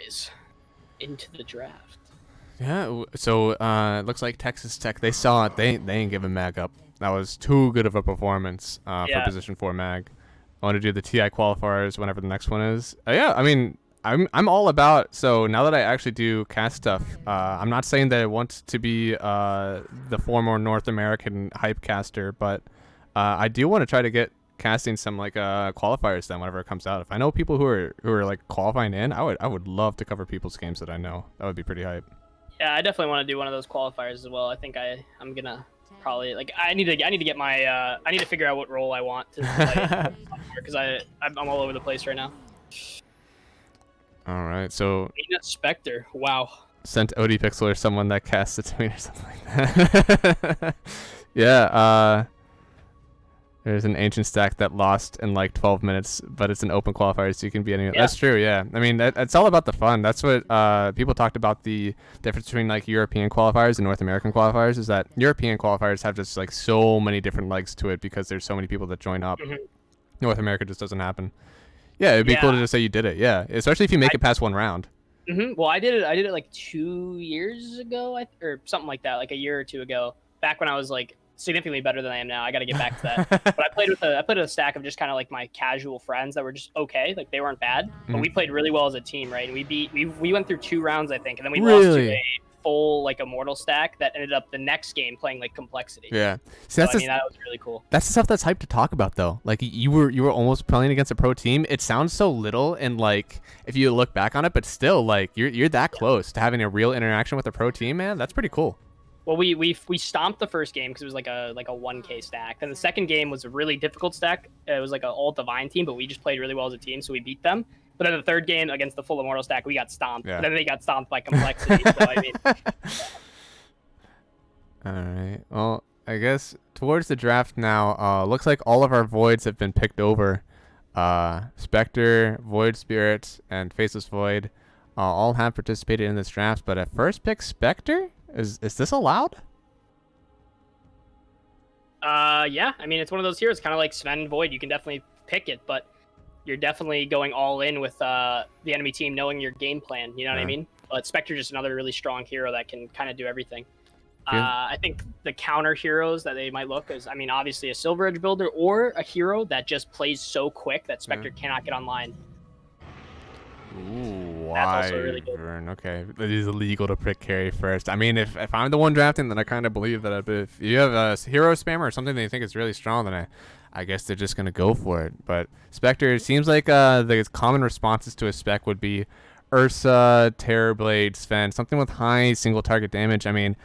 guys into the draft. Yeah, so looks like Texas Tech, they saw it. They ain't giving Mag up. That was too good of a performance for Yeah. position 4 Mag. I want to do the TI qualifiers whenever the next one is. Yeah, I mean, I'm all about. So now that I actually do cast stuff, I'm not saying that I want to be the former North American hype caster, but I do want to try to get casting some like qualifiers then whenever it comes out. If I know people who are like qualifying in, I would love to cover people's games that I know. That would be pretty hype. Yeah, I definitely want to do one of those qualifiers as well. I think I'm gonna probably like I need to get my I need to figure out what role I want to play because I'm all over the place right now. All right, so Nina Spectre, wow. sent OD Pixel or someone that casts it to me or something like that. Yeah, there's an ancient stack that lost in like 12 minutes, but it's an open qualifier, so you can be any. Yeah. That's true, yeah. I mean, it's all about the fun. That's what people talked about, the difference between like European qualifiers and North American qualifiers, is that European qualifiers have just like so many different legs to it because there's so many people that join up. North America just doesn't happen. Yeah, it'd be cool to just say you did it. Yeah, especially if you make it past one round. Well, I did it like 2 years ago, or something like that, like a year or two ago. Back when I was like significantly better than I am now. I got to get back to that. But I played with a stack of just kind of like my casual friends that were just okay, like they weren't bad, but we played really well as a team, right? And we went through 2 rounds, I think, and then we lost to a full like immortal stack that ended up the next game playing like complexity. Yeah, see, I mean, that was really cool. That's the stuff that's hyped to talk about though. Like you were almost playing against a pro team. It sounds so little, and like if you look back on it, but still like you're that close to having a real interaction with a pro team, man. That's pretty cool. Well, we stomped the first game because it was like a 1K stack. Then the second game was a really difficult stack. It was like an all divine team, but we just played really well as a team, so we beat them. But then the third game against the full immortal stack, we got stomped. Yeah. Then they got stomped by complexity. So I mean, all right. Well, I guess towards the draft now, looks like all of our voids have been picked over. Spectre, Void Spirit, and Faceless Void all have participated in this draft. But at first pick, Spectre. Is this allowed? Yeah. I mean, it's one of those heroes, kind of like Sven Void. You can definitely pick it, but you're definitely going all in with the enemy team, knowing your game plan. You know what I mean? But Spectre's just another really strong hero that can kind of do everything. I think the counter heroes that they might look is, I mean, obviously a Silver Edge builder or a hero that just plays so quick that Spectre cannot get online. Ooh, that's also really good. Okay, it is illegal to pick carry first. I mean, if I'm the one drafting, then I kind of believe that if you have a hero spammer or something that you think is really strong, then I guess they're just gonna go for it. But Spectre, it seems like the common responses to a spec would be Ursa, Terrorblade, Sven, something with high single target damage. I mean,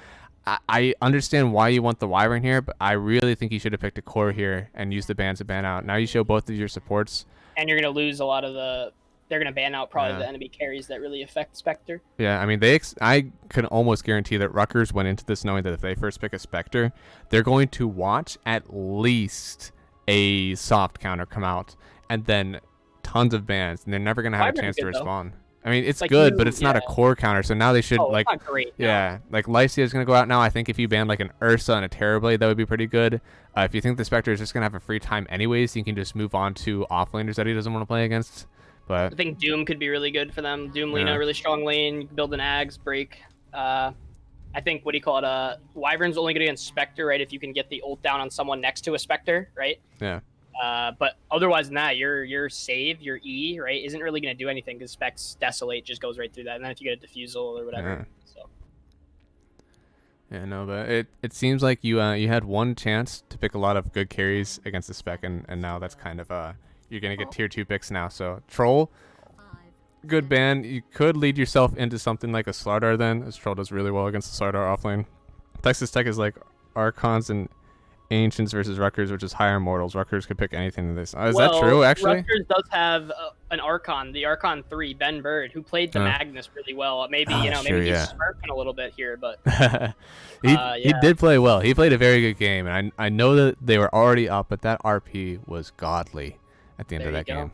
I understand why you want the Wyvern here, but I really think you should have picked a core here and used the bans to ban out. Now you show both of your supports, and you're gonna lose a lot of the. They're going to ban out probably the enemy carries that really affect Spectre. Yeah, I mean, I can almost guarantee that Rutgers went into this knowing that if they first pick a Spectre, they're going to watch at least a soft counter come out, and then tons of bans, and they're never going to have a chance to respond. Though. I mean, it's like good, but it's not a core counter, so now they should, like, it's not great, yeah, like, Lycia is going to go out now. I think if you ban, like, an Ursa and a Terrorblade, that would be pretty good. If you think the Spectre is just going to have a free time anyways, you can just move on to offlaners that he doesn't want to play against. But I think Doom could be really good for them. Doom Lina, really strong lane. You can build an Ags, break. I think, what do you call it? Wyvern's only going to get Spectre, right? If you can get the ult down on someone next to a Spectre, right? Yeah. But otherwise than that, your save, your E, right, isn't really going to do anything because Spec's Desolate just goes right through that. And then if you get a Diffusal or whatever. So. Yeah, no, but it seems like you had one chance to pick a lot of good carries against the Spec, and now that's kind of you're going to get tier 2 picks now. So, Troll, good ban. You could lead yourself into something like a Slardar then, as Troll does really well against the Slardar offlane. Texas Tech is like Archons and Ancients versus Rutgers, which is higher Immortals. Rutgers could pick anything in this. Is that true, actually? Rutgers does have an Archon, the Archon 3, Ben Bird, who played the Magnus really well. Maybe, maybe he's smurfing a little bit here, but... he did play well. He played a very good game, and I know that they were already up, but that RP was godly at the end of that game.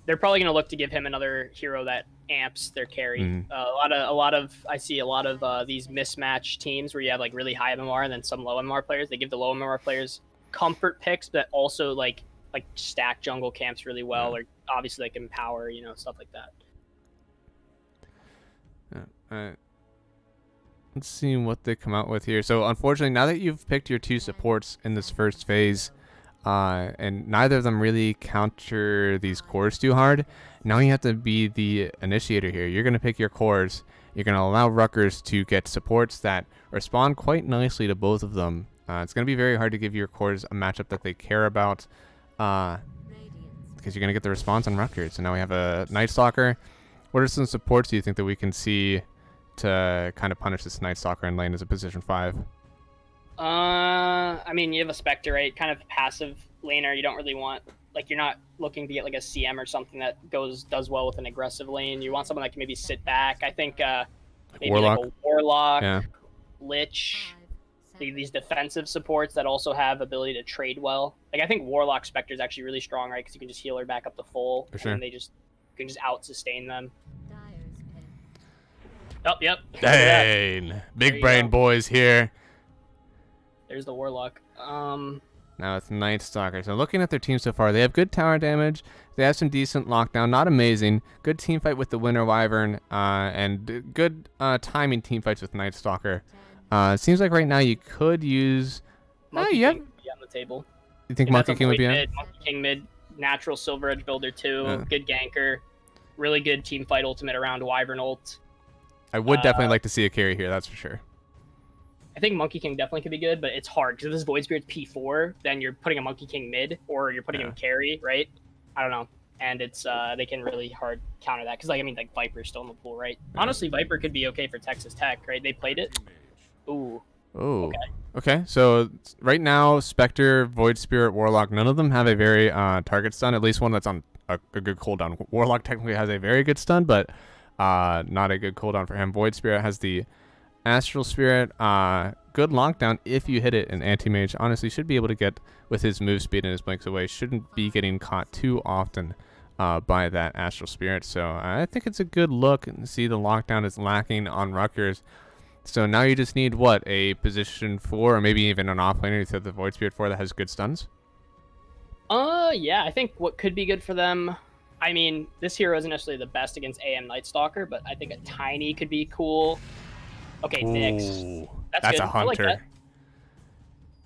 They're probably going to look to give him another hero that amps their carry. I see a lot of these mismatch teams where you have like really high MMR and then some low MMR players. They give the low MMR players comfort picks, but also like stack jungle camps really well, or obviously like empower, stuff like that. Uh, let's see what they come out with here. So unfortunately, now that you've picked your 2 supports in this first phase, and neither of them really counter these cores too hard, now you have to be the initiator here. You're going to pick your cores. You're going to allow Rutgers to get supports that respond quite nicely to both of them. It's going to be very hard to give your cores a matchup that they care about, because you're going to get the response on Rutgers. So now we have a Night Stalker. What are some supports do you think that we can see to kind of punish this Night Stalker in lane as a position 5? I mean, you have a Spectre, right? Kind of passive laner. You don't really want, like, you're not looking to get like a CM or something that does well with an aggressive lane. You want someone that can maybe sit back. I think maybe Warlock. like a Warlock, Yeah. Lich, these defensive supports that also have ability to trade well. Like, I think Warlock Spectre is actually really strong, right? Because you can just heal her back up to full, For sure. and they just you can just out sustain them. Oh, yep. Dang. Big brain boys here. There's the Warlock. Now it's Night Stalker. So looking at their team so far, they have good tower damage. They have some decent lockdown, not amazing. Good team fight with the Winter Wyvern, and good timing team fights with Night Stalker. It seems like right now you could use. Monkey King would be on the table. You think Monkey King would be on? Monkey King mid, natural Silver Edge builder too. Good ganker, really good team fight ultimate around Wyvern ult. I would definitely like to see a carry here. That's for sure. I think Monkey King definitely could be good, but it's hard because if this Void Spirit's P4, then you're putting a Monkey King mid, or you're putting him carry, right? I don't know, and it's they can really hard counter that because like Viper's still in the pool, right? Honestly, Viper could be okay for Texas Tech, right? They played it. Ooh. Oh. Okay. So right now, Spectre, Void Spirit, Warlock, none of them have a very target stun. At least one that's on a good cooldown. Warlock technically has a very good stun, but not a good cooldown for him. Void Spirit has the Astral Spirit, good lockdown if you hit it. An anti-mage honestly should be able to get with his move speed and his blinks away. Shouldn't be getting caught too often by that Astral Spirit. So I think it's a good look. And see the lockdown is lacking on Rutgers. So now you just need what, a position 4 or maybe even an offlaner you throw the Void Spirit for that has good stuns. Yeah, I think what could be good for them. I mean, this hero isn't necessarily the best against AM Night Stalker, but I think a Tiny could be cool. Okay, Nyx. That's a hunter. I like that.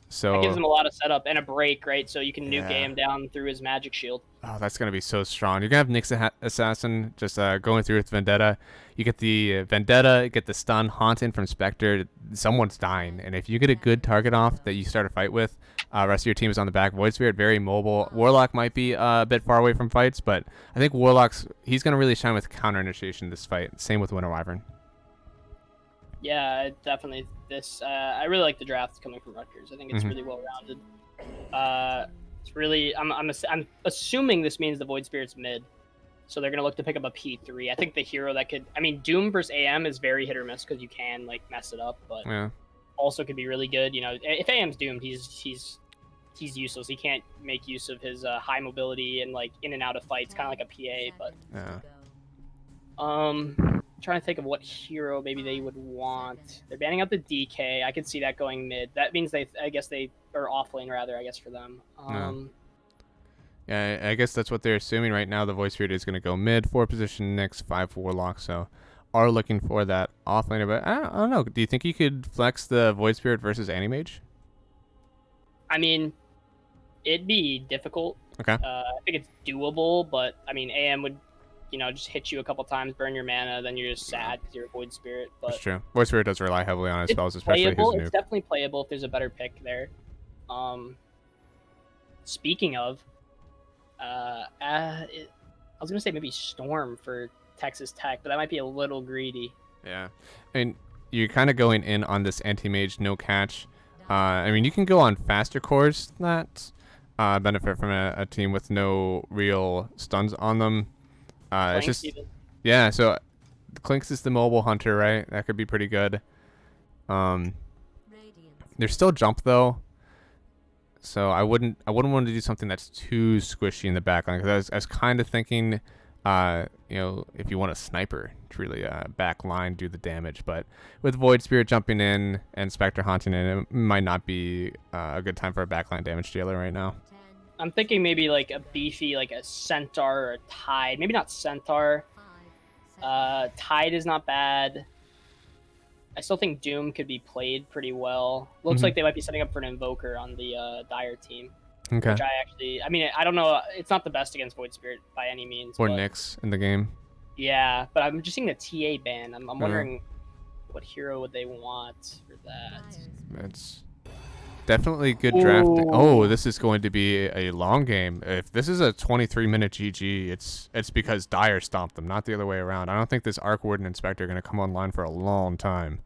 So that gives him a lot of setup and a break, right? So you can nuke AM down through his magic shield. Oh, that's gonna be so strong. You're gonna have Nyx Assassin just going through with Vendetta. You get the Vendetta, get the stun, Haunting from Spectre. Someone's dying, and if you get a good target off that you start a fight with, rest of your team is on the back. Void Spirit very mobile. Warlock might be a bit far away from fights, but I think he's gonna really shine with counter initiation this fight. Same with Winter Wyvern. Yeah, definitely. I really like the draft coming from Rutgers. I think it's really well rounded. It's really. I'm assuming this means the Void Spirit's mid, so they're gonna look to pick up a P3. I think the hero that could. I mean, Doom versus AM is very hit or miss because you can like mess it up, but also could be really good. You know, if AM's doomed, he's useless. He can't make use of his high mobility and like in and out of fights, kind of like a PA. But trying to think of what hero maybe they would want. They're banning out the DK. I could see that going mid. That means I guess they are off lane rather. I guess for them. Yeah, I guess that's what they're assuming right now. The Void Spirit is going to go mid, 4 position, Nyx, 5 Warlock. So are looking for that off laner. But I don't know. Do you think you could flex the Void Spirit versus Animage? I mean, it'd be difficult. Okay. I think it's doable, but I mean, AM would, just hit you a couple times, burn your mana, then you're just sad because you're a Void Spirit. But that's true. Void Spirit does rely heavily on his spells, especially his nuke. It's definitely playable if there's a better pick there. Speaking of, I was gonna say maybe Storm for Texas Tech, but that might be a little greedy. Yeah, and you're kind of going in on this anti-mage no catch. I mean, you can go on faster cores that benefit from a team with no real stuns on them. It's just so Clinks is the mobile hunter, right? That could be pretty good. There's still jump though, so I wouldn't want to do something that's too squishy in the backline, because I was kind of thinking, if you want a sniper to really backline do the damage, but with Void Spirit jumping in and Spectre haunting in, it might not be a good time for a backline damage dealer right now. I'm thinking maybe like a beefy, like a Centaur or a Tide. Maybe not Centaur. Tide is not bad. I still think Doom could be played pretty well. Looks Mhm. like they might be setting up for an Invoker on the Dire team. Okay. Which I mean, I don't know. It's not the best against Void Spirit by any means. Or but, Nyx in the game. Yeah, but I'm just seeing the TA ban. I'm wondering what hero would they want for that. It's definitely good drafting. Oh, this is going to be a long game. If this is a 23-minute GG, it's because Dire stomped them, not the other way around. I don't think this Arc Warden Inspector are going to come online for a long time.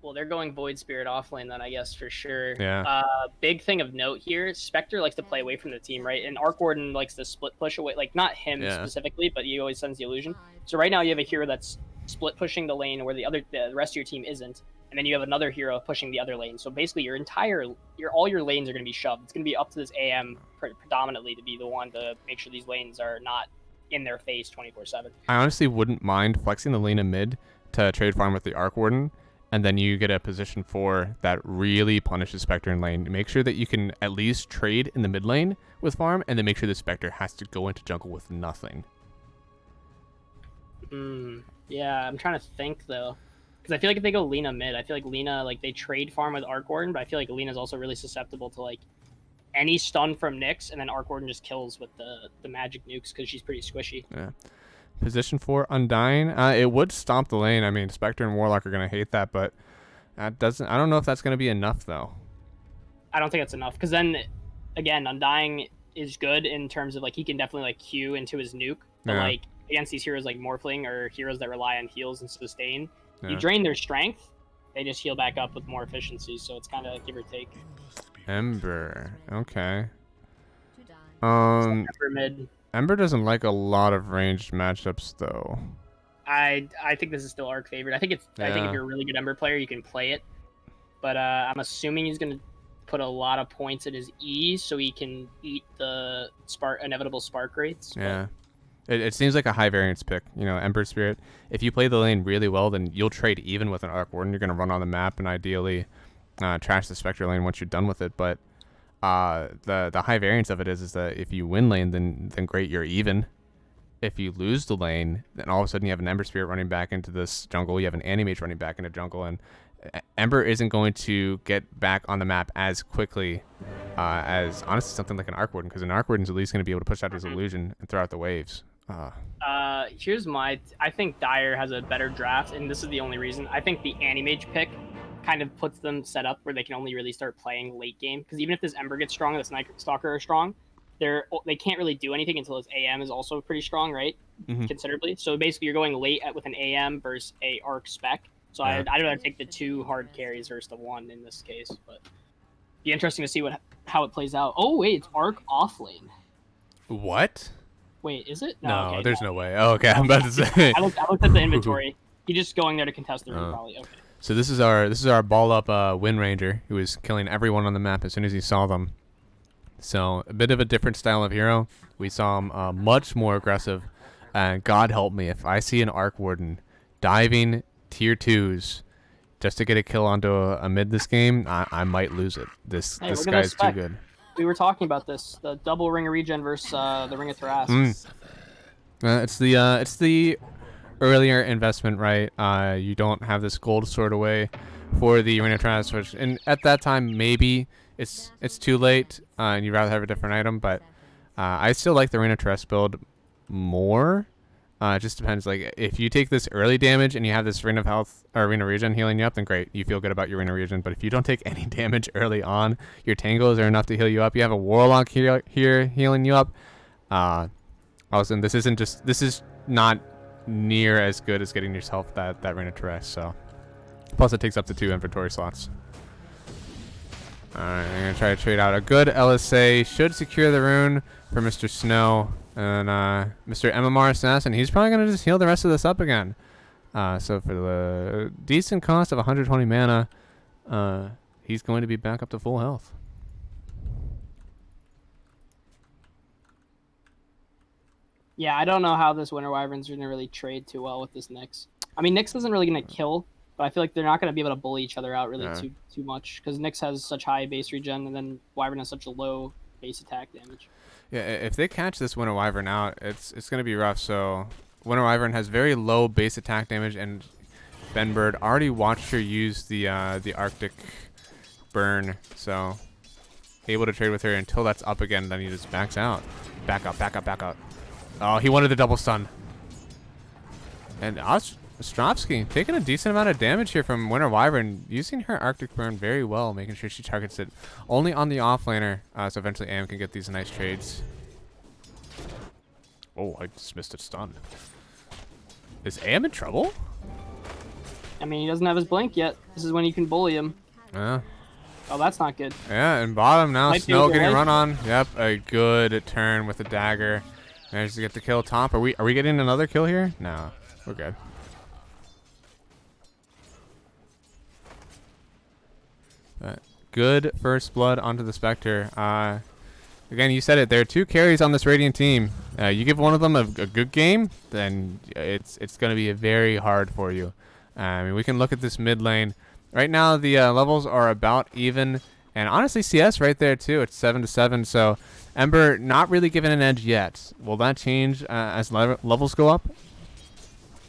Well, they're going Void Spirit offlane then, I guess, for sure. Yeah. Big thing of note here, Spectre likes to play away from the team, right? And Arc Warden likes to split push away. Like, not him specifically, but he always sends the illusion. So right now you have a hero that's split pushing the lane where the rest of your team isn't. And then you have another hero pushing the other lane. So basically all your lanes are going to be shoved. It's going to be up to this AM predominantly to be the one to make sure these lanes are not in their face 24/7. I honestly wouldn't mind flexing the lane in mid to trade farm with the Arc Warden, and then you get a position 4 that really punishes Spectre in lane. Make sure that you can at least trade in the mid lane with farm, and then make sure the Spectre has to go into jungle with nothing. Yeah, I'm trying to think though. Because I feel like if they go Lina mid, I feel like Lina, like, they trade farm with Arc Warden, but I feel like Lina's also really susceptible to, like, any stun from Nyx, and then Arc Warden just kills with the magic nukes because she's pretty squishy. Yeah. Position 4, Undying. It would stomp the lane. I mean, Spectre and Warlock are going to hate that, but that doesn't. I don't know if that's going to be enough, though. I don't think that's enough, because then, again, Undying is good in terms of, like, he can definitely, like, Q into his nuke, but, like, against these heroes like Morphling or heroes that rely on heals and sustain, you drain their strength, they just heal back up with more efficiency, so it's kind of give or take. Ember. Okay. Ember mid. Ember doesn't like a lot of ranged matchups, though. I think this is still Arc favored. I think if you're a really good Ember player, you can play it. But I'm assuming he's gonna put a lot of points in his E so he can eat the inevitable spark rates. Yeah. It seems like a high variance pick, you know, Ember Spirit. If you play the lane really well, then you'll trade even with an Arc Warden. You're going to run on the map and ideally trash the Spectre lane once you're done with it. But the high variance of it is that if you win lane, then great, you're even. If you lose the lane, then all of a sudden you have an Ember Spirit running back into this jungle. You have an Animage running back into jungle, and Ember isn't going to get back on the map as quickly as, honestly, something like an Arc Warden, because an Arc Warden's at least going to be able to push out his illusion and throw out the waves. Here's I think Dire has a better draft, and this is the only reason. I think the Animage pick kind of puts them set up where they can only really start playing late game, because even if this Ember gets strong and this Night Stalker are strong, they can't really do anything until his AM is also pretty strong, right? Considerably. So basically you're going late with an AM versus a Arc spec. So I'd rather take the 2 hard carries versus the 1 in this case, but be interesting to see how it plays out. Oh wait, it's Arc offlane. What? Wait, is it? No, okay, there's no way. Oh, okay, I'm about to say. I looked at the inventory. He's just going there to contest the room, probably. Okay. So this is our ball up Wind Ranger, who was killing everyone on the map as soon as he saw them. So a bit of a different style of hero. We saw him much more aggressive. And God help me if I see an Arc Warden diving tier 2s just to get a kill onto a mid this game, I might lose it. This guy's too good. We were talking about this, the double ring of regen versus the ring of Thras. It's the earlier investment, right? You don't have this gold sword away for the ring of Thras, which, and at that time maybe it's too late, and you'd rather have a different item. But I still like the ring of Thras build more. It just depends. Like, if you take this early damage and you have this Ring of Health or Ring of Regen healing you up, then great. You feel good about your Ring of Regen. But if you don't take any damage early on, your tangles are enough to heal you up. You have a Warlock here healing you up. Also, this is not near as good as getting yourself that Ring of Thras. So, plus it takes up to 2 inventory slots. Alright, I'm going to try to trade out a good LSA. Should secure the rune for Mr. Snow. And Mr. MMR Assassin, he's probably going to just heal the rest of this up again. So for the decent cost of 120 mana, he's going to be back up to full health. Yeah, I don't know how this Winter Wyvern's going to really trade too well with this Nyx. I mean, Nyx isn't really going to kill, but I feel like they're not going to be able to bully each other out really too much, because Nyx has such high base regen, and then Wyvern has such a low base attack damage. Yeah, if they catch this Winter Wyvern out, it's going to be rough. So Winter Wyvern has very low base attack damage, and Ben Bird already watched her use the Arctic burn, so able to trade with her until that's up again. Then he just backs out. Back up, back up, back up. Oh, he wanted the double stun. And Ostrovsky taking a decent amount of damage here from Winter Wyvern, using her Arctic burn very well, making sure she targets it only on the offlaner, so eventually AM can get these nice trades. Oh, I just missed a stun. Is AM in trouble? I mean, he doesn't have his blink yet. This is when you can bully him. Yeah. Oh, that's not good. Yeah, and bottom now, Might be Snow okay. getting run on. Yep, a good turn with the dagger. Managed to get the kill top. Are we getting another kill here? No, we're good. Good first blood onto the Spectre. Again, you said it. There are 2 carries on this Radiant team. You give one of them a good game, then it's going to be very hard for you. I mean, we can look at this mid lane. Right now, the levels are about even, and honestly, CS right there too. It's 7-7. So Ember not really given an edge yet. Will that change as levels go up?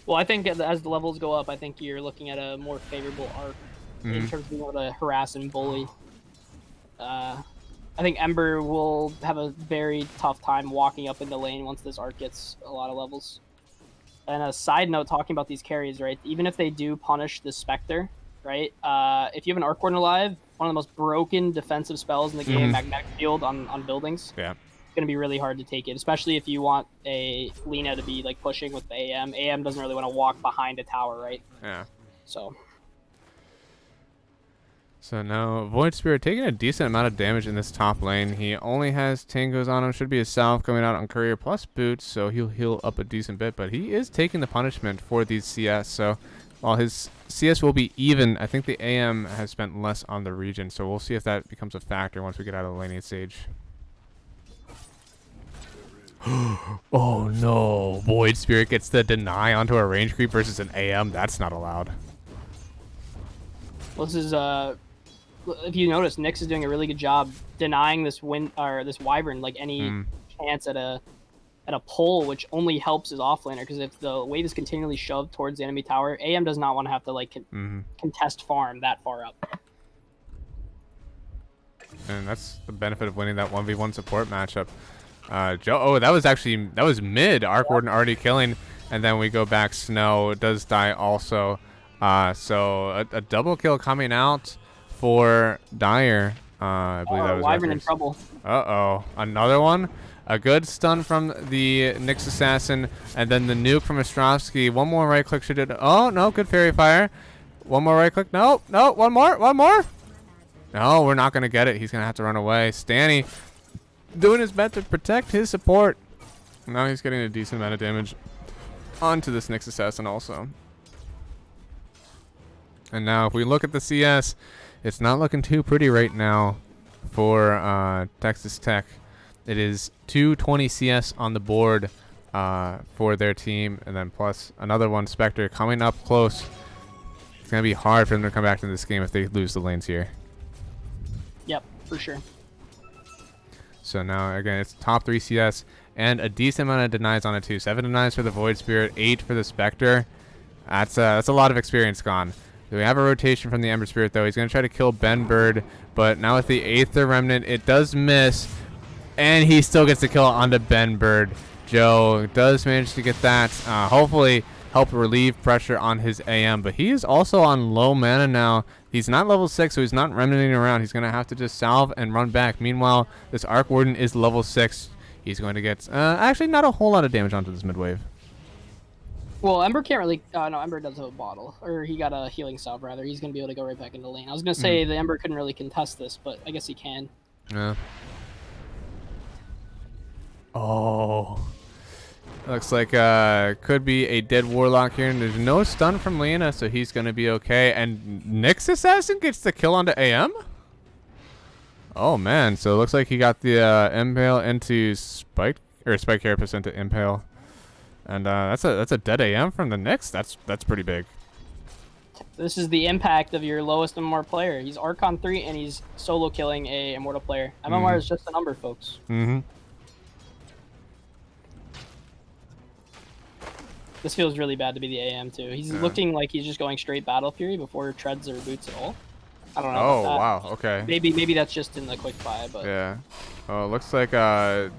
Well, I think as the levels go up, I think you're looking at a more favorable arc in terms of being able to harass and bully. I think Ember will have a very tough time walking up in the lane once this arc gets a lot of levels. And a side note, talking about these carries, right? Even if they do punish the Spectre, right? If you have an Arc Warden alive, one of the most broken defensive spells in the game, Magnetic Field on buildings. Yeah. It's going to be really hard to take it, especially if you want a Lina to be like pushing with the AM. AM doesn't really want to walk behind a tower, right? Yeah. So now Void Spirit taking a decent amount of damage in this top lane. He only has Tangos on him. Should be a Salve coming out on Courier plus boots, so he'll heal up a decent bit. But he is taking the punishment for these CS. So while his CS will be even, I think the AM has spent less on the region. So we'll see if that becomes a factor once we get out of the laning stage. Oh no, Void Spirit gets the deny onto a range creep versus an AM. That's not allowed. Well, this is if you notice, Nyx is doing a really good job denying this this Wyvern like any chance at a pull, which only helps his offlaner, because if the wave is continually shoved towards the enemy tower, AM does not want to have to like contest farm that far up. And that's the benefit of winning that 1v1 support matchup. Joe, that was mid. Arc Warden already killing, and then we go back. Snow does die also. So a double kill coming out for Dire. I believe that was Wyvern in Rutgers. trouble. Uh-oh. Another one. A good stun from the Nyx Assassin, and then the nuke from Ostrovsky. One more right click should it. Oh, no. Good Fairy Fire. One more right click. No. One more. No, we're not going to get it. He's going to have to run away. Stanny doing his best to protect his support. Now he's getting a decent amount of damage onto this Nyx Assassin also. And now if we look at the CS, it's not looking too pretty right now for Texas Tech. It is 220 CS on the board for their team, and then plus another one, Spectre, coming up close. It's going to be hard for them to come back to this game if they lose the lanes here. Yep, for sure. So now, again, it's top 3 CS and a decent amount of denies on it too. 7 denies for the Void Spirit, 8 for the Spectre. That's a lot of experience gone. We have a rotation from the Ember Spirit, though. He's going to try to kill Ben Bird, but now with the Aether Remnant, it does miss, and he still gets the kill onto Ben Bird. Joe does manage to get that. Hopefully help relieve pressure on his AM, but he is also on low mana now. He's not level 6, so he's not remnanting around. He's going to have to just salve and run back. Meanwhile, this Arc Warden is level 6. He's going to get actually not a whole lot of damage onto this mid wave. Well, Ember can't really... no, Ember does have a bottle. Or he got a healing salve, rather. He's going to be able to go right back into lane. I was going to say the Ember couldn't really contest this, but I guess he can. Yeah. Oh. Looks like could be a dead Warlock here. And there's no stun from Lena, so he's going to be okay. And Nyx Assassin gets the kill onto AM? Oh, man. So it looks like he got the Impale into Spike... Or Spike Carapace into Impale. And that's a dead AM from the Nyx. That's pretty big. This is the impact of your lowest MMR player. He's Archon 3 and he's solo killing a Immortal player. MMR is just a number, folks. This feels really bad to be the AM too. He's looking like he's just going straight Battle Fury before treads or boots at all. I don't know about that. Wow. Okay. Maybe that's just in the quick buy, but Yeah. Oh, looks like Mr.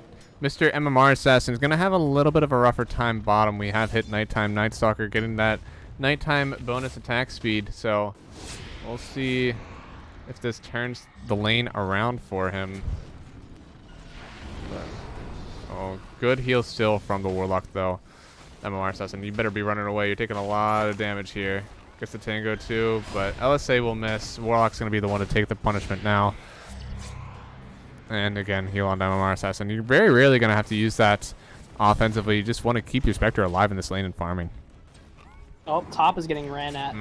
MMR Assassin is gonna have a little bit of a rougher time bottom. We have hit nighttime Night Stalker, getting that nighttime bonus attack speed. So we'll see if this turns the lane around for him. Oh, good heal still from the Warlock though. MMR Assassin, you better be running away. You're taking a lot of damage here. Gets the Tango too, but LSA will miss. Warlock's going to be the one to take the punishment now. And again, heal on MMR Assassin. You're very rarely going to have to use that offensively. You just want to keep your Spectre alive in this lane and farming. Oh, top is getting ran at.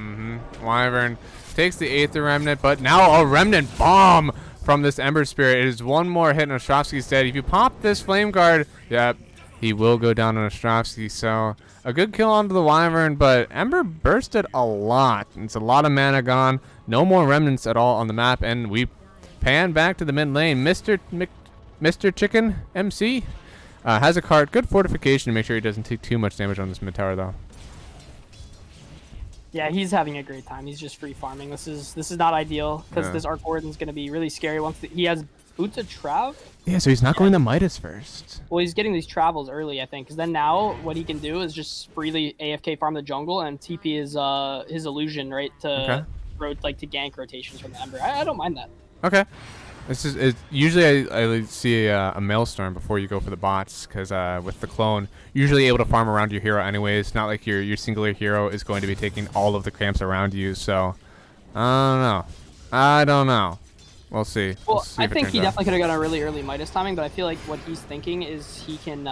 Wyvern takes the Aether Remnant, but now a Remnant Bomb from this Ember Spirit. It is one more hit and Ostrovsky's dead. If you pop this Flame Guard, yep, he will go down on Ostrovsky. So a good kill onto the Wyvern, but Ember bursted a lot. It's a lot of mana gone. No more remnants at all on the map, and we pan back to the mid lane. Mr. Chicken MC has a card. Good fortification to make sure he doesn't take too much damage on this mid tower, though. Yeah, he's having a great time. He's just free farming. This is not ideal because this Arc Warden's going to be really scary once he has Boots of Trav. Yeah, so he's not going to Midas first. Well, he's getting these travels early, I think, because then now what he can do is just freely AFK farm the jungle and TP his illusion right to to gank rotations from the Ember. I don't mind that. Okay. This is usually I see a Maelstrom before you go for the bots, because with the clone, usually able to farm around your hero anyways. Not like your singular hero is going to be taking all of the cramps around you. So I don't know. We'll see. Well, see I think he definitely could have got a really early Midas timing, but I feel like what he's thinking is he can.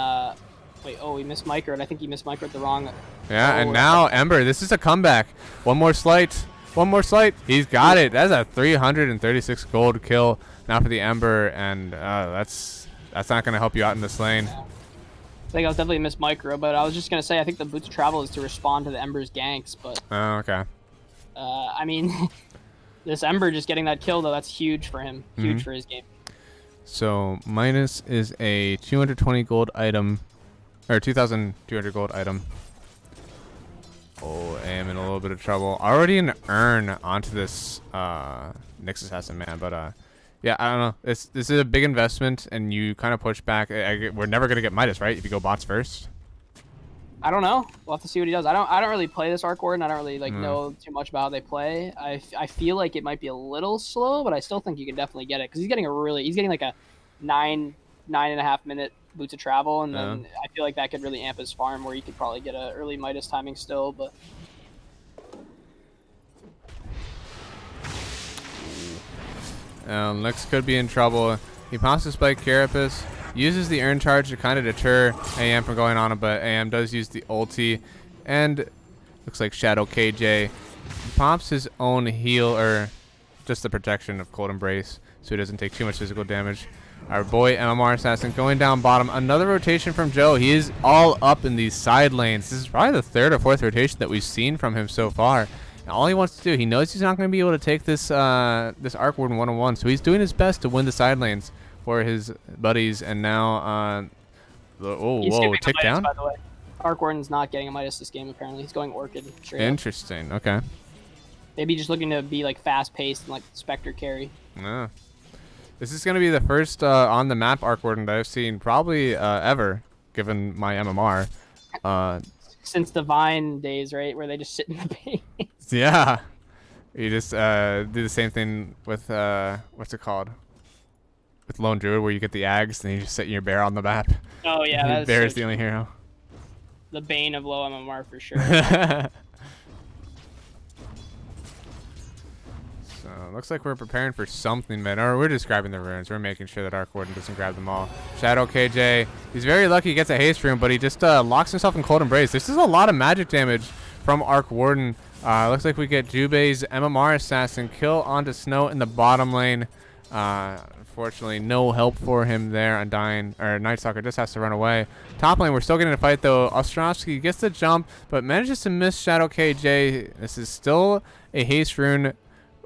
Wait, oh, he missed microed. I think he missed microed the wrong. Yeah, and now Ember. This is a comeback. One more slight. One more slight. He's got it. That's a 336 gold kill now for the Ember, and that's not going to help you out in this lane. Yeah. I think I was definitely missed micro, but I was just going to say I think the Boots Travel is to respond to the Ember's ganks, but. Oh, okay. I mean, this Ember just getting that kill though, that's huge for him. Huge for his game. So Midas is a 220 gold item, or 2,200 gold item. Oh, I am in a little bit of trouble. Already an urn onto this Nyx Assassin, man. But yeah, I don't know. This is a big investment, and you kind of push back. We're never gonna get Midas, right? If you go bots first. I don't know. We'll have to see what he does. I don't really play this Arc Warden. I don't really know too much about how they play. I feel like it might be a little slow, but I still think you can definitely get it because he's getting like a 9.5 minute Boots of Travel, and then I feel like that could really amp his farm where you could probably get a early Midas timing still, but. Nyx could be in trouble. He pops the Spike Carapace, uses the Urn Charge to kind of deter AM from going on him, but AM does use the ulti, and looks like Shadow KJ pops his own heal, or just the protection of Cold Embrace, so he doesn't take too much physical damage. Our boy MMR Assassin going down bottom. Another rotation from Joe. He is all up in these side lanes. This is probably the third or fourth rotation that we've seen from him so far. And all he wants to do, he knows he's not going to be able to take this this Arc Warden 1-on-1, so he's doing his best to win the side lanes for his buddies. And now, tick down. By the way, Arc Warden's not getting a Midas this game. Apparently, he's going Orchid. Interesting. Okay. Maybe just looking to be like fast paced and like Spectre carry. Yeah. This is going to be the first on the map Arc Warden that I've seen probably ever, given my MMR. Since Divine days, right, where they just sit in the paint. Yeah. You just do the same thing with what's it called? With Lone Druid, where you get the Ags and you just sit your bear on the map. Oh yeah, bear is the only hero. The bane of low MMR for sure. Looks like we're preparing for something, man. Or we're just grabbing the runes. We're making sure that Arc Warden doesn't grab them all. Shadow KJ, he's very lucky he gets a haste rune, but he just locks himself in Cold Embrace. This is a lot of magic damage from Arc Warden. Looks like we get Jubei's MMR Assassin kill onto Snow in the bottom lane. Unfortunately, no help for him there. Undying, or Night Stalker just has to run away. Top lane, we're still getting a fight though. Ostrovsky gets the jump, but manages to miss Shadow KJ. This is still a haste rune.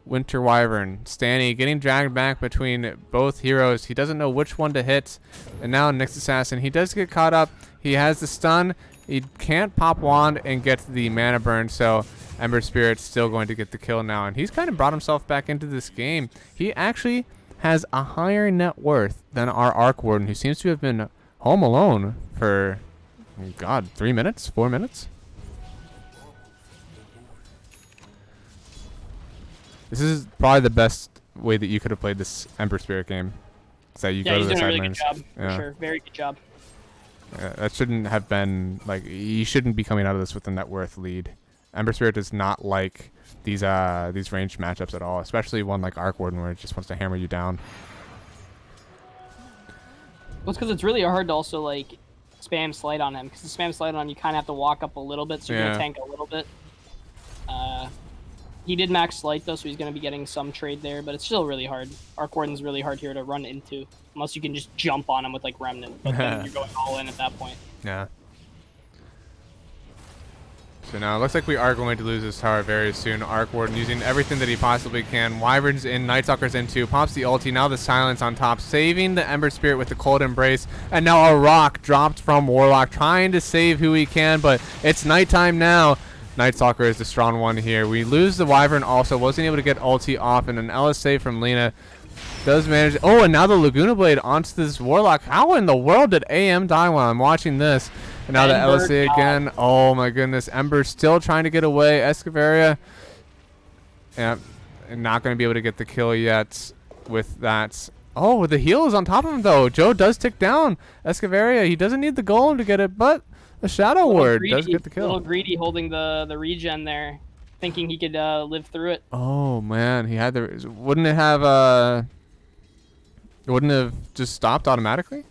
Winter Wyvern. Stanny getting dragged back between both heroes. He doesn't know which one to hit. And now Nyx Assassin. He does get caught up. He has the stun. He can't pop wand and get the mana burn, so Ember Spirit's still going to get the kill now, and he's kind of brought himself back into this game. He actually has a higher net worth than our Arc Warden, who seems to have been home alone for, God, 3 minutes, 4 minutes. This is probably the best way that you could have played this Ember Spirit game. So you go to the he's doing a really sidelines. good job, for sure. Very good job. That shouldn't have been, like, you shouldn't be coming out of this with a net worth lead. Ember Spirit does not like these ranged matchups at all, especially one like Arc Warden where it just wants to hammer you down. Well, it's because it's really hard to also, like, spam Slight on him. Because the spam Slight on you kind of have to walk up a little bit, so you're going to tank a little bit. He did max Slight, though, so he's going to be getting some trade there, but it's still really hard. Arc Warden's really hard here to run into, unless you can just jump on him with, like, Remnant. But then you're going all in at that point. Yeah. So now it looks like we are going to lose this tower very soon. Arc Warden using everything that he possibly can. Wyvern's in, Night Stalker's in too. Pops the ulti. Now the silence on top, saving the Ember Spirit with the Cold Embrace. And now a rock dropped from Warlock, trying to save who he can, but it's nighttime now. Night Stalker is the strong one here. We lose the Wyvern also. Wasn't able to get ulti off, and an LSA from Lina does manage. Oh, and now the Laguna Blade onto this Warlock. How in the world did AM die while I'm watching this? And now the LSA again. Oh my goodness. Ember still trying to get away. Escavaria. Yeah, not going to be able to get the kill yet with that. Oh, the heal is on top of him though. Joe does tick down Escavaria. He doesn't need the golem to get it, but the Shadow Ward does get the kill. A little greedy holding the regen there, thinking he could live through it. Oh man, he had the. Wouldn't it have Wouldn't it have just stopped automatically?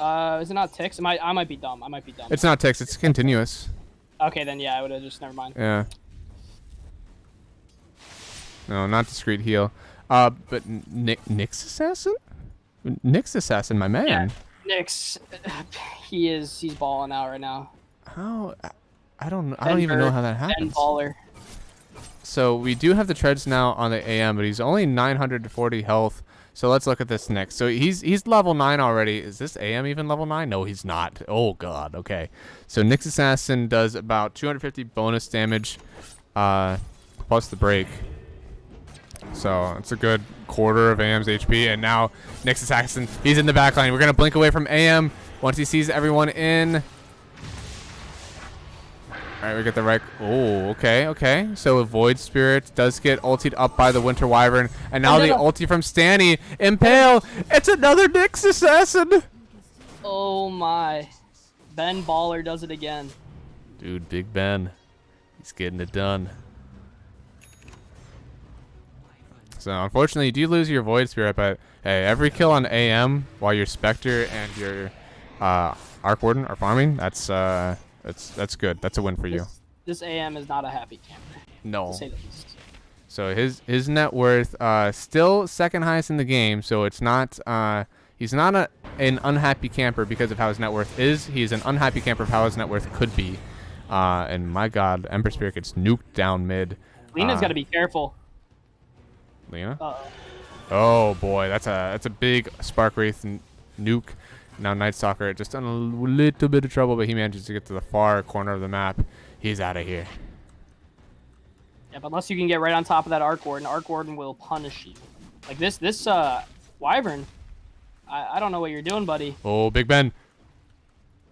Is it not ticks? I might be dumb. It's not ticks. It's continuous. Okay, then yeah, I would have just never mind. Yeah. No, not discreet heal. But Nyx Assassin? Nyx Assassin, my man. Yeah, Nyx, he's balling out right now. How? I don't even know how that happens. Baller. So we do have the treads now on the AM, but he's only 940 health. So let's look at this next. So he's level 9 already. Is this AM even level 9? No, he's not. Oh god. Okay. So Nyx Assassin does about 250 bonus damage, plus the break. So it's a good quarter of AM's HP. And now Nyx Assassin, he's in the back line. We're gonna blink away from AM once he sees everyone in. All right, we get the right. Oh, okay. So Void Spirit does get ultied up by the Winter Wyvern, and now the ulti from Stanny. Impale. It's another Nyx Assassin. Oh my! Ben Baller does it again. Dude, Big Ben, he's getting it done. So unfortunately, you do lose your Void Spirit, but hey, every kill on AM while your Spectre and your Arc Warden are farming, that's good. That's a win for you. This AM is not a happy camper. No. To say the least. So his net worth still second highest in the game. So it's not he's not an unhappy camper because of how his net worth is. He's an unhappy camper of how his net worth could be. And my God, Ember Spirit gets nuked down mid. Lena's got to be careful. Lina? Oh boy, that's a big Spark Wraith nuke. Now Night Stalker just in a little bit of trouble, but he manages to get to the far corner of the map. He's out of here. Yeah, but unless you can get right on top of that Arc Warden will punish you. Like this Wyvern, I don't know what you're doing, buddy. Oh, Big Ben.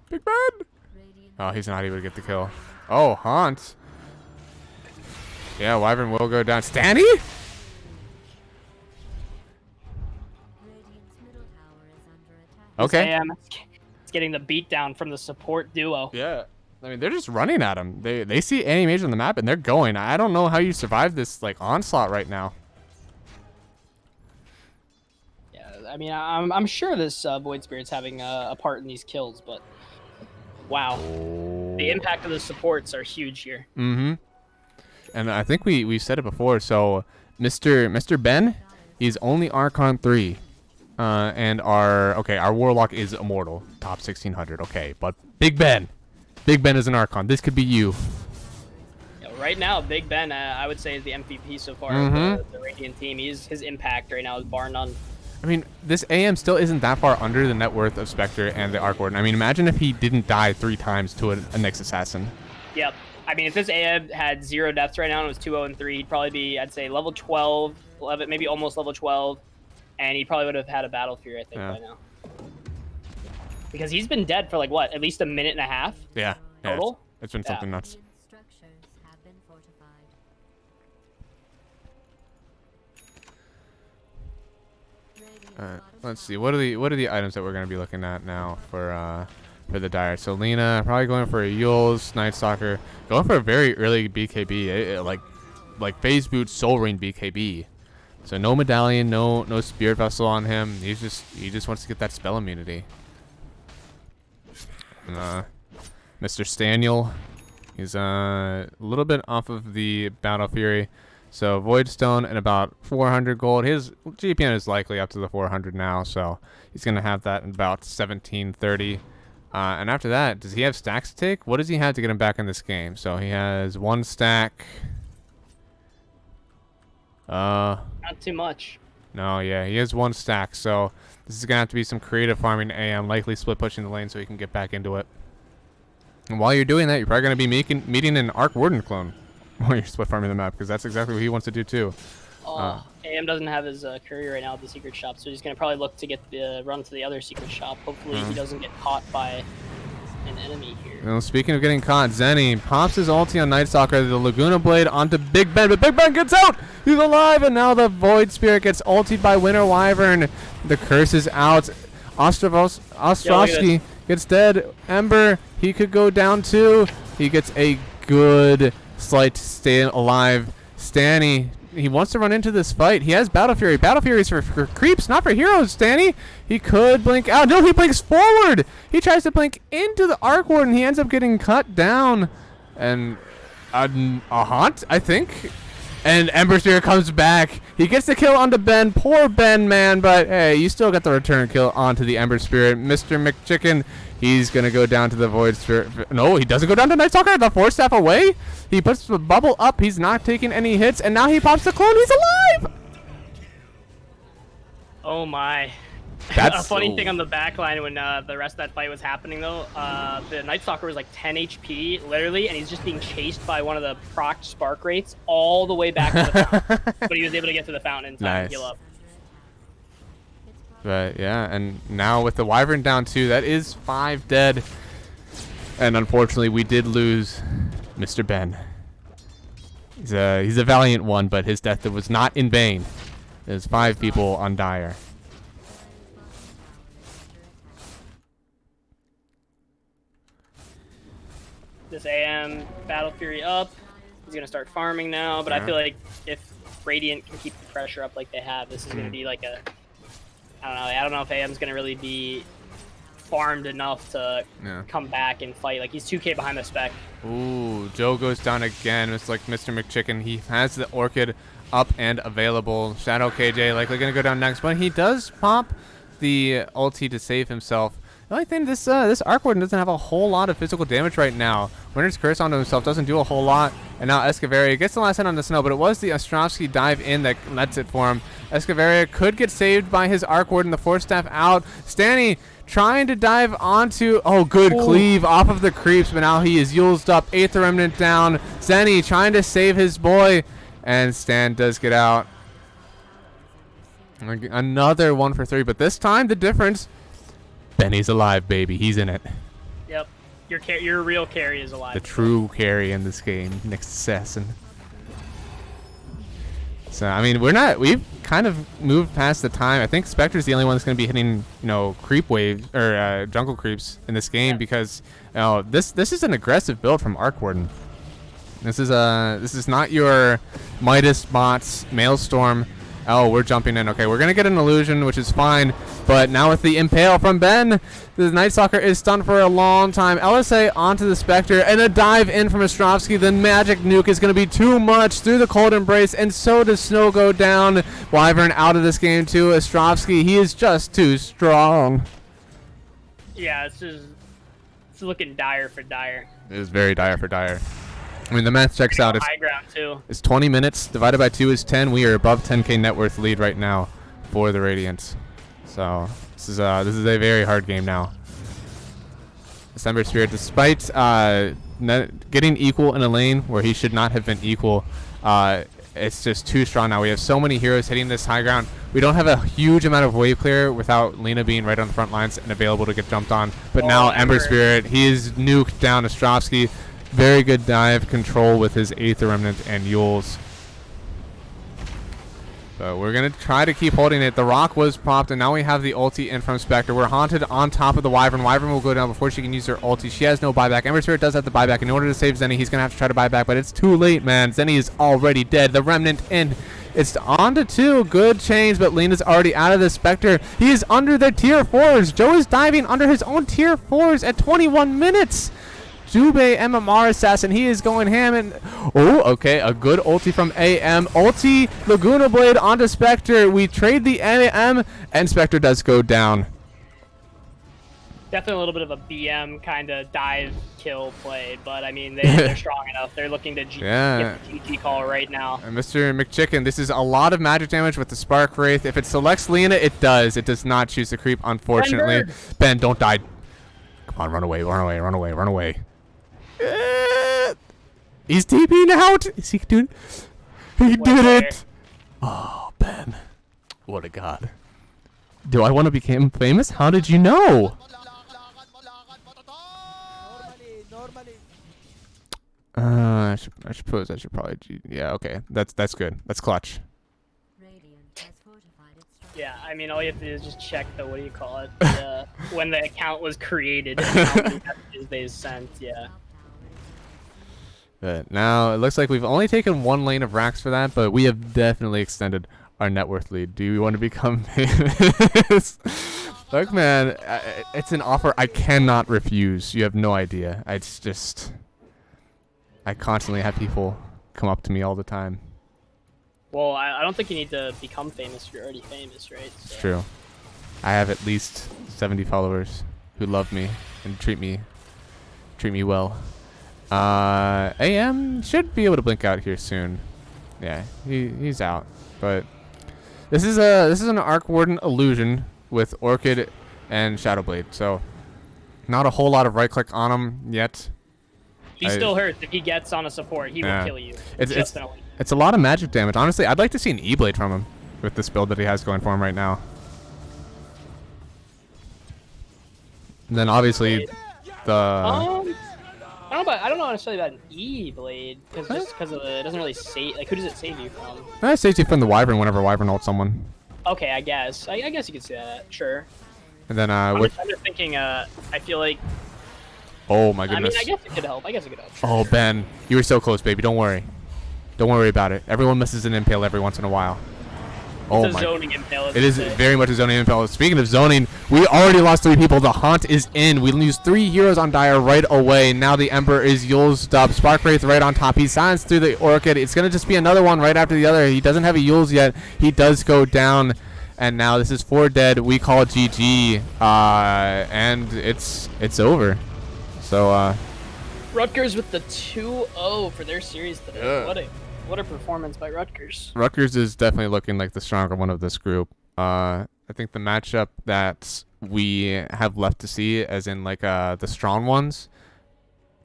Big Ben! Oh, he's not able to get the kill. Oh, Haunt. Yeah, Wyvern will go down. Stanny? Okay. It's getting the beat down from the support duo. Yeah. I mean, they're just running at him. They see any mage on the map, and they're going. I don't know how you survive this, like, onslaught right now. Yeah, I mean, I'm sure this Void Spirit's having a part in these kills, but wow. Oh. The impact of the supports are huge here. Mm-hmm. And I think we said it before. So Mr. Ben, he's only Archon 3. And our Warlock is immortal, top 1600. Okay, but Big Ben is an Archon. This could be you. Yeah, right now, Big Ben, I would say, is the MVP so far Mm-hmm. of the Radiant team. His impact right now is bar none. I mean, this AM still isn't that far under the net worth of Spectre and the Arc Warden. I mean, imagine if he didn't die 3 times to a Nyx Assassin. Yep. I mean, if this AM had 0 deaths right now and it was 2-0-3, he'd probably be, I'd say, level 12, 11, maybe almost level 12, and he probably would have had a Battle Fury, I think, by now. Because he's been dead for, like, what, at least a minute and a half? Yeah. Total? It's been something nuts. Let's see. What are the items that we're gonna be looking at now for the Dire? So Lena probably going for a Yules, Night Stalker, going for a very early BKB, like Phase Boot Soul Ring BKB. So no medallion, no Spirit Vessel on him. He just wants to get that spell immunity. Mr. Staniel, he's a little bit off of the Battle Fury. So Void Stone and about 400 gold. His GPN is likely up to the 400 now, so he's going to have that in about 1730. And after that, does he have stacks to take? What does he have to get him back in this game? So he has 1 stack. Not too much. No, yeah, he has 1 stack. So this is going to have to be some creative farming AM, likely split pushing the lane so he can get back into it. And while you're doing that, you're probably going to be meeting an Arc Warden clone while you're split farming the map, because that's exactly what he wants to do too. AM doesn't have his courier right now at the secret shop, so he's going to probably look to get the run to the other secret shop. Hopefully he doesn't get caught by an enemy here. Well, speaking of getting caught, Zenny pops his ulti on Night Stalker, the Laguna Blade onto Big Ben, but Big Ben gets out! He's alive, and now the Void Spirit gets ultied by Winter Wyvern. The curse is out. Ostrovsky gets dead. Ember, he could go down too. He gets a good slight stay alive. Stanny, he wants to run into this fight. He has Battle Fury. Battle Fury is for creeps, not for heroes, Stanny. He could blink out. No, he blinks forward. He tries to blink into the Arc Warden. He ends up getting cut down. And a haunt, I think. And Ember Spirit comes back. He gets the kill onto Ben. Poor Ben, man. But, hey, you still got the return kill onto the Ember Spirit. Mr. McChicken, he's going to go down to the Void Spirit. No, he doesn't go down to Night Stalker. The Force Staff away. He puts the bubble up. He's not taking any hits. And now he pops the clone. He's alive. Oh, my. That's a funny thing on the back line when the rest of that fight was happening, though. The Night Stalker was like 10 HP, literally, and he's just being chased by one of the proc Spark Wraiths all the way back to the fountain. But he was able to get to the fountain in time to heal up. But, yeah, and now with the Wyvern down too, that is 5 dead. And unfortunately, we did lose Mr. Ben. He's a valiant one, but his death was not in vain. There's 5 people on Dire. This AM Battle Fury up. He's going to start farming now, but I feel like if Radiant can keep the pressure up like they have, this is going to be like a... I don't know if AM's going to really be farmed enough to come back and fight. Like, he's 2k behind the spec. Ooh, Joe goes down again. It's like Mr. McChicken. He has the Orchid up and available. Shadow KJ likely going to go down next, but he does pop the ulti to save himself. The only thing, this Arc Warden doesn't have a whole lot of physical damage right now. Winter's Curse onto himself doesn't do a whole lot. And now Escavaria gets the last hit on the snow, but it was the Ostrovsky dive in that lets it for him. Escavaria could get saved by his Arc Warden, the Force Staff out. Stanny trying to dive onto, good cleave off of the creeps, but now he is Yulesed up. 8th Remnant down. Zenny trying to save his boy, and Stan does get out. Another 1 for 3, but this time the difference, Benny's alive, baby. He's in it. Yep. Your real carry is alive. The true carry in this game, Nyx Assassin. So, I mean, we've kind of moved past the time. I think Spectre's the only one that's going to be hitting, creep waves or jungle creeps in this game because, this is an aggressive build from Arc Warden. This is not your Midas bots, Maelstrom. Oh, we're jumping in. Okay, we're going to get an illusion, which is fine. But now with the Impale from Ben, the Night Stalker is stunned for a long time. LSA onto the Spectre, and a dive in from Ostrovsky. The magic nuke is going to be too much through the Cold Embrace, and so does Snow go down. Wyvern out of this game too. Ostrovsky, he is just too strong. Yeah, it's looking dire for Dire. It is very dire for Dire. I mean, the math checks out. It's high ground too. It's 20 minutes divided by 2 is 10. We are above 10k net worth lead right now for the Radiants. So this is a very hard game now. December Spirit, despite getting equal in a lane where he should not have been equal, it's just too strong now. We have so many heroes hitting this high ground. We don't have a huge amount of wave clear without Lena being right on the front lines and available to get jumped on. But now Ember Spirit, he is nuked down Ostrovsky. Very good dive control with his Aether Remnant and Yules. So we're going to try to keep holding it. The rock was popped, and now we have the ulti in from Spectre. We're haunted on top of the Wyvern. Wyvern will go down before she can use her ulti. She has no buyback. Ember Spirit does have the buyback. In order to save Zenny, he's going to have to try to buy back, but it's too late, man. Zenny is already dead. The Remnant in. It's on to 2. Good change, but Lena's already out of the Spectre. He is under the tier 4s. Joe is diving under his own tier 4s at 21 minutes. Jube MMR Assassin, he is going ham, and oh, okay, a good ulti from AM. Ulti, Laguna Blade onto Spectre. We trade the AM, and Spectre does go down. Definitely a little bit of a BM kind of dive kill play, but I mean, they're strong enough. They're looking to get the GG call right now. And Mr. McChicken, this is a lot of magic damage with the Spark Wraith. If it selects Lena, it does. It does not choose to creep, unfortunately. Ben, don't die. Come on, run away, run away, run away, run away. He's TPing out. Is he doing? He did it. Oh, Ben, what a god. Do I want to become famous? How did you know? I suppose I should probably. Yeah, okay. That's good. That's clutch. Yeah, I mean, all you have to do is just check the, what do you call it, the, when the account was created and how many messages they sent. Yeah. But now it looks like we've only taken 1 lane of racks for that, but we have definitely extended our net worth lead. Do you want to become famous? Look, man, it's an offer I cannot refuse. You have no idea. It's just, I constantly have people come up to me all the time. Well, I don't think you need to become famous if you're already famous, right? So. It's true. I have at least 70 followers who love me and treat me well. AM should be able to blink out here soon. Yeah, he's out. But this is an Arc Warden illusion with Orchid and Shadowblade. So not a whole lot of right click on him yet. He still hurts. If he gets on a support, he will kill you. It's a lot of magic damage. Honestly, I'd like to see an E-Blade from him with this build that he has going for him right now. And then obviously the I don't know necessarily about an E-Blade because of it doesn't really save. Like, who does it save you from? It saves you from the Wyvern whenever Wyvern ults someone. Okay, I guess. I guess you could say that. Sure. And then I'm just thinking. I feel like. Oh my goodness. I mean, I guess it could help. Sure. Oh, Ben, you were so close, baby. Don't worry. Don't worry about it. Everyone misses an impale every once in a while. It's a zoning impale. It is very much a zoning impale. Speaking of zoning, we already lost 3 people. The Haunt is in. We lose 3 heroes on Dire right away. Now the Emperor is Yule's up. Spark Wraith right on top. He silenced through the Orchid. It's going to just be another one right after the other. He doesn't have a Yule's yet. He does go down. And now this is 4 dead. We call GG. And it's over. So, Rutgers with the 2-0 for their series today. Yeah. What a performance by Rutgers. Rutgers is definitely looking like the stronger one of this group. I think the matchup that we have left to see, as in like the strong ones,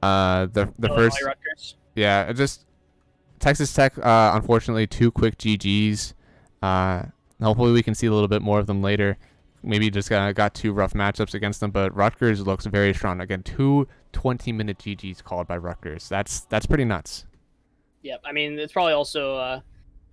the first, Rutgers. Yeah, just Texas Tech. Unfortunately, 2 quick GGs. Hopefully, we can see a little bit more of them later. Maybe just got 2 rough matchups against them, but Rutgers looks very strong. Again, 2 20-minute GGs called by Rutgers. That's pretty nuts. Yep, I mean, it's probably also,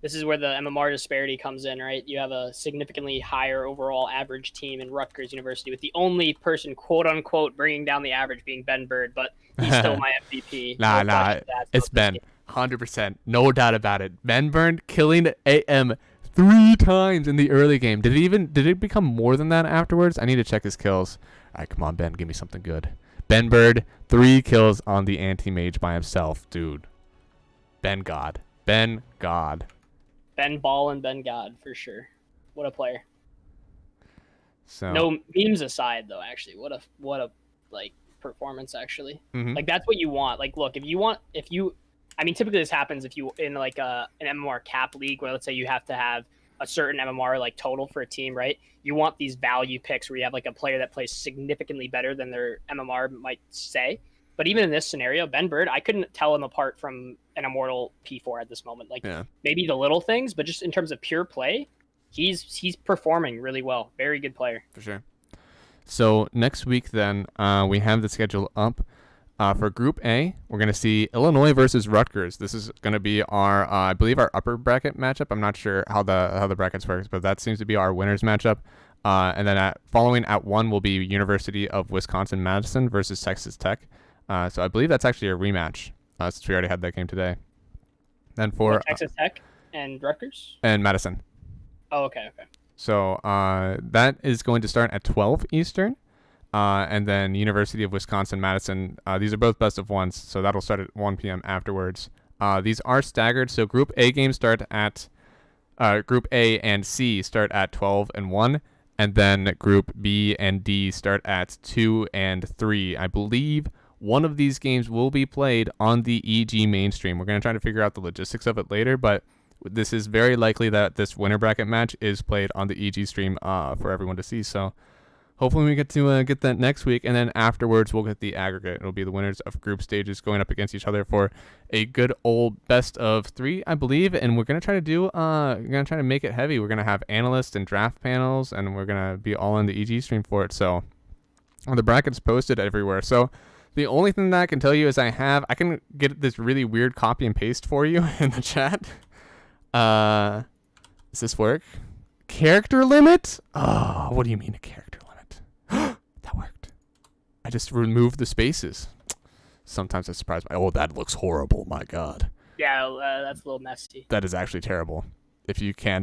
this is where the MMR disparity comes in, right? You have a significantly higher overall average team in Rutgers University, with the only person, quote-unquote, bringing down the average being Ben Bird, but he's still my MVP. Nah, it's Ben. 100%. No doubt about it. Ben Bird killing AM 3 times in the early game. Did it become more than that afterwards? I need to check his kills. All right, come on, Ben. Give me something good. Ben Bird, 3 kills on the anti-mage by himself, dude. Ben God. Ben God. Ben Ball and Ben God, for sure. What a player. So no memes aside, though, actually. What a like performance, actually. Like, that's what you want. Like, look, I mean, typically this happens if you in like an MMR cap league where, let's say, you have to have a certain MMR like total for a team, right? You want these value picks where you have like a player that plays significantly better than their MMR might say. But even in this scenario, Ben Bird, I couldn't tell him apart from an Immortal P4 at this moment. Like Yeah, maybe the little things, but just in terms of pure play, he's performing really well. Very good player. for sure. So next week, then, we have the schedule up. For Group A, we're going to see Illinois versus Rutgers. This is going to be our, I believe, our upper bracket matchup. I'm not sure how the brackets works, but that seems to be our winners matchup. And then following at 1 will be University of Wisconsin-Madison versus Texas Tech. So I believe that's actually a rematch, since we already had that game today. Then for Texas Tech and Rutgers and Madison. Oh, okay. So that is going to start at 12 Eastern. And then University of Wisconsin-Madison. These are both best of ones, so that'll start at 1 p.m. afterwards. These are staggered, so Group A games start at Group A and C start at 12 and 1, and then Group B and D start at 2 and 3. I believe one of these games will be played on the EG mainstream. We're going to try to figure out the logistics of it later, but this is very likely that this winner bracket match is played on the EG stream for everyone to see. So hopefully we get to get that next week, and then afterwards we'll get the aggregate. It'll be the winners of group stages going up against each other for a good old best of 3, I believe. And we're gonna try to make it heavy. We're gonna have analysts and draft panels, and we're gonna be all in the EG stream for it. So the bracket's posted everywhere. So the only thing that I can tell you is I can get this really weird copy and paste for you in the chat. Does this work? Character limit? Oh, what do you mean a character limit? That worked. I just removed the spaces. Sometimes I surprise my. Oh, that looks horrible. My God. Yeah, that's a little messy. That is actually terrible. If you can